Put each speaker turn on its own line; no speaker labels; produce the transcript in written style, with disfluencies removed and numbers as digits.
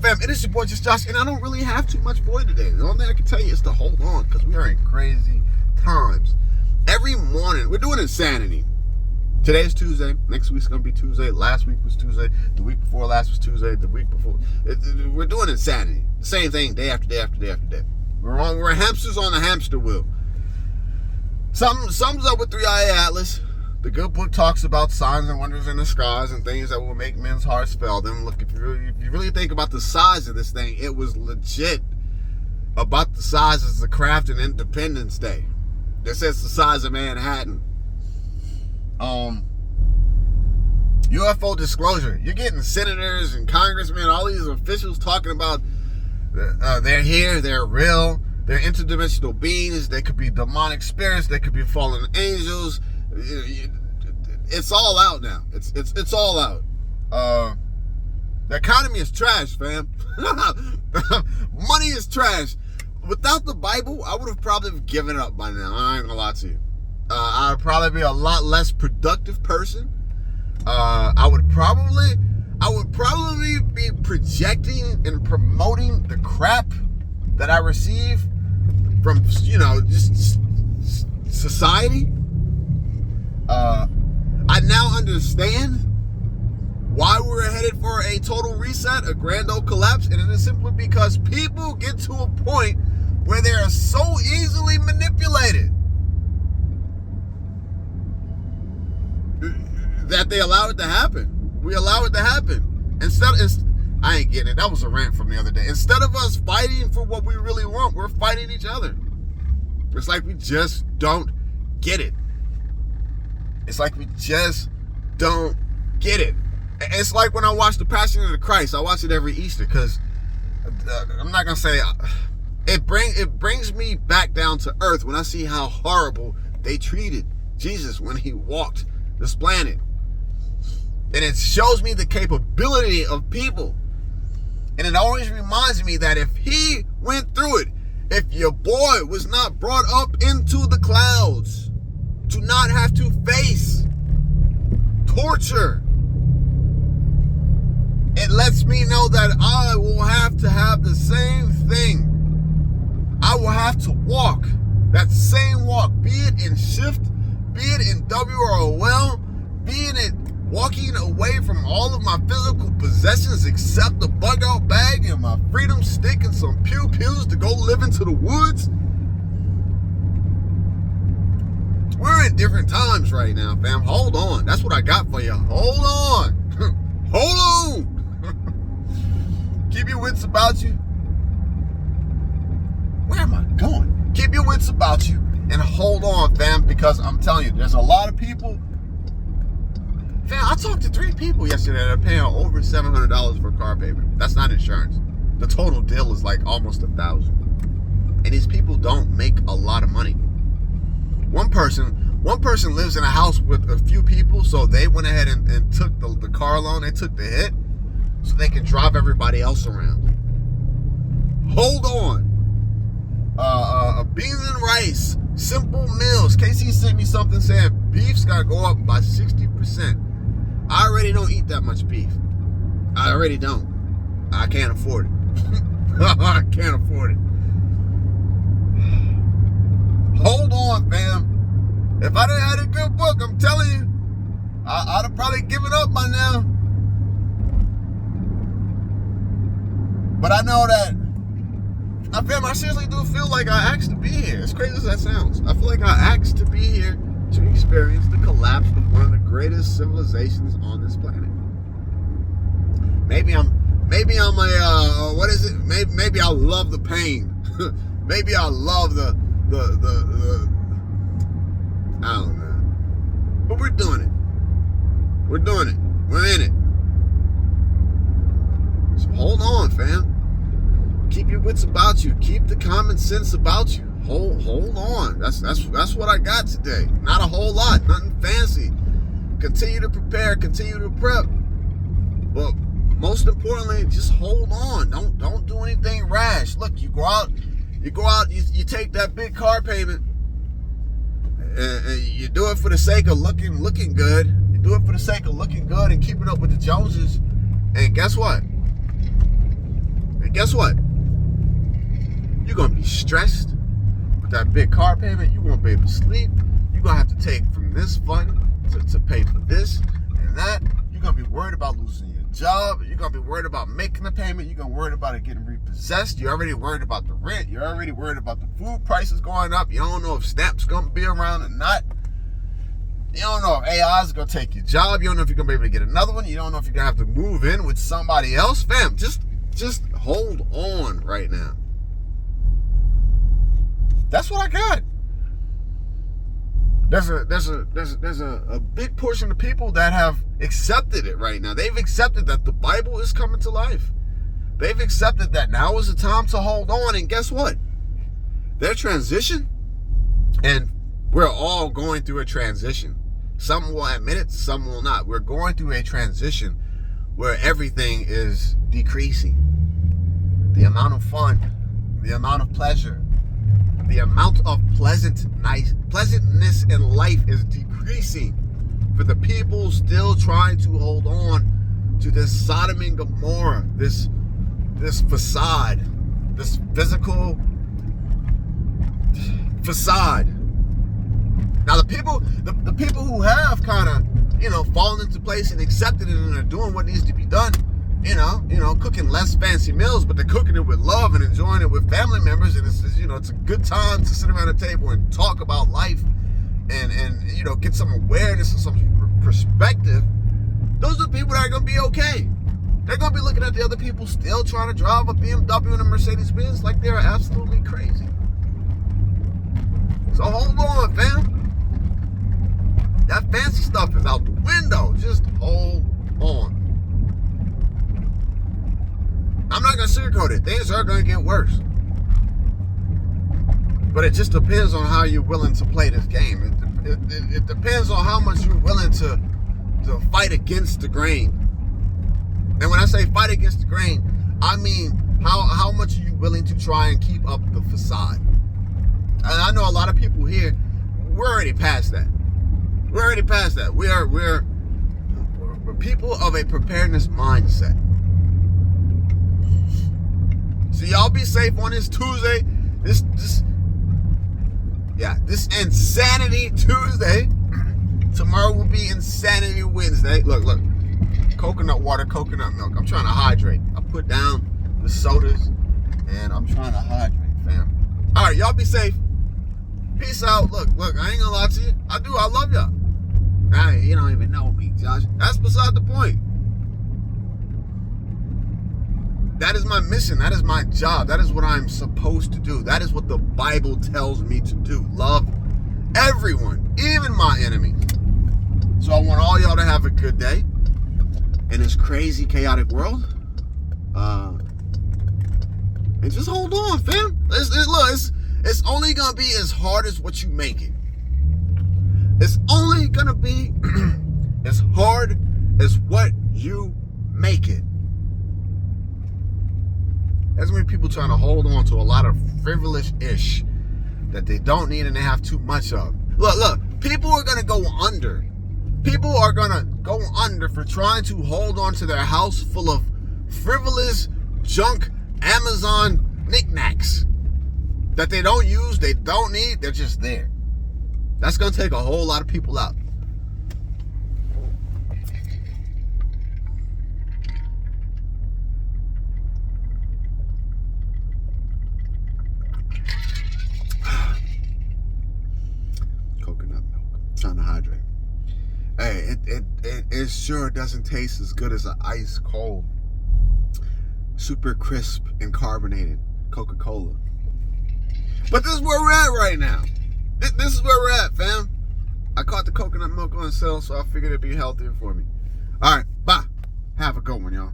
Fam, it is your boy, Just Josh, and I don't really have too much for you today. The only thing I can tell you is to hold on, because we are in crazy times. Every morning, we're doing insanity. Today's Tuesday. Next week's going to be Tuesday. Last week was Tuesday. The week before last was Tuesday. The week before. We're doing insanity. The same thing day after day after day after day. We're hamsters on the hamster wheel. Sums up with 3i Atlas. The good book talks about signs and wonders in the skies and things that will make men's hearts fail them. Look, if you really think about the size of this thing, it was legit about the size as the craft and Independence Day. That says the size of Manhattan. UFO disclosure. You're getting senators and congressmen, all these officials talking about they're here, they're real, they're interdimensional beings, they could be demonic spirits, they could be fallen angels. It's all out now. It's all out. The economy is trash, fam. Money is trash. Without the Bible, I would have probably given up by now. I ain't gonna lie to you. I would probably be a lot less productive person. I would probably be projecting and promoting the crap that I receive from, just society. I now understand why we're headed for a total reset, a grand old collapse, and it is simply because people get to a point where they are so easily manipulated that they allow it to happen. We allow it to happen. I ain't getting it. That was a rant from the other day. Instead of us fighting for what we really want, we're fighting each other. It's like we just don't get it. It's like we just don't get it. It's like when I watch The Passion of the Christ. I watch it every Easter because I'm not gonna say it brings me back down to earth when I see how horrible they treated Jesus when he walked this planet, and it shows me the capability of people. And it always reminds me that if he went through it, if your boy was not brought up into the clouds to not have to face torture, it lets me know that I will have to have the same thing. I will have to walk that same walk, be it in shift, be it in WROL, be it walking away from all of my physical possessions except the bug out bag and my freedom stick and some pew-pews to go live into the woods. We're in different times right now, fam. Hold on. That's what I got for you. Hold on. Hold on. Keep your wits about you. Where am I going? Keep your wits about you and hold on, fam, because I'm telling you, there's a lot of people. Fam, I talked to 3 people yesterday that are paying over $700 for car payment. That's not insurance. The total deal is like almost $1,000. And these people don't make a lot of money. One person lives in a house with a few people, so they went ahead and took the car loan. They took the hit so they can drive everybody else around. Hold on. Beans and rice, simple meals. Casey sent me something saying beef's got to go up by 60%. I already don't eat that much beef. I already don't. I can't afford it. I can't afford it. Hold on, fam. If I didn't have a good book, I'm telling you, I'd have probably given up by now. But I know that, fam, I seriously do feel like I asked to be here. As crazy as that sounds, I feel like I asked to be here to experience the collapse of one of the greatest civilizations on this planet. Maybe I'm a what is it? Maybe I love the pain. Maybe I love the I don't know. But we're doing it. We're doing it. We're in it. So hold on, fam. Keep your wits about you. Keep the common sense about you. Hold on. That's what I got today. Not a whole lot. Nothing fancy. Continue to prepare. Continue to prep. But most importantly, just hold on. Don't do anything rash. Look, you go out. You take that big car payment. And you do it for the sake of looking good. You do it for the sake of looking good and keeping up with the Joneses. And guess what? And guess what? You're going to be stressed with that big car payment. You won't be able to sleep. You're going to have to take from this fund to pay for this and that. You're going to be worried about losing your job. You're going to be worried about making the payment. You're going to be worried about it getting repossessed. You're already worried about the rent. You're already worried about the food prices going up. You don't know if SNAP's going to be around or not. You don't know if AI is going to take your job. You don't know if you're going to be able to get another one. You don't know if you're going to have to move in with somebody else. Fam, just hold on right now. That's what I got. There's a big portion of people that have accepted it right now. They've accepted that the Bible is coming to life. They've accepted that now is the time to hold on. And guess what? Their transition, and we're all going through a transition. Some will admit it, some will not. We're going through a transition where everything is decreasing. The amount of fun, the amount of pleasure, the amount of pleasantness in life is decreasing for the people still trying to hold on to this Sodom and Gomorrah, this facade, this physical facade. Now the people who have kind of, fallen into place and accepted it and are doing what needs to be done, cooking less fancy meals, but they're cooking it with love and enjoying it with family members, and it's a good time to sit around the table and talk about life and get some awareness and some perspective. Those are the people that are going to be okay. They're going to be looking at the other people still trying to drive a BMW and a Mercedes-Benz like they're absolutely crazy. So hold on, fam. That fancy stuff is out the window. Just hold on. I'm not going to sugarcoat it. Things are going to get worse. But it just depends on how you're willing to play this game. It depends on how much you're willing to fight against the grain. And when I say fight against the grain, I mean how much are you willing to try and keep up the facade. And I know a lot of people here, we're already past that. We're already past that. We're people of a preparedness mindset. So y'all be safe on this Tuesday. This Insanity Tuesday. Tomorrow will be Insanity Wednesday. Look. Coconut water, coconut milk. I'm trying to hydrate. I put down the sodas and I'm trying to hydrate, fam. All right, y'all be safe. Peace out. Look, I ain't gonna lie to you. I love y'all. Hey, you don't even know me, Josh. That's beside the point. That is my mission. That is my job. That is what I'm supposed to do. That is what the Bible tells me to do. Love everyone, even my enemies. So I want all y'all to have a good day in this crazy, chaotic world. And just hold on, fam. It's only gonna be as hard as what you make it. It's only gonna be as hard as what you make it. There's gonna be people trying to hold on to a lot of frivolous-ish that they don't need and they have too much of. Look, people are gonna go under. People are gonna go under for trying to hold on to their house full of frivolous junk Amazon knickknacks that they don't use, they don't need, they're just there. That's gonna take a whole lot of people out. Coconut milk. Trying to hydrate. Hey, it sure doesn't taste as good as an ice cold, super crisp and carbonated Coca-Cola. But this is where we're at right now. This is where we're at, fam. I caught the coconut milk on sale, so I figured it'd be healthier for me. All right, bye. Have a good one, y'all.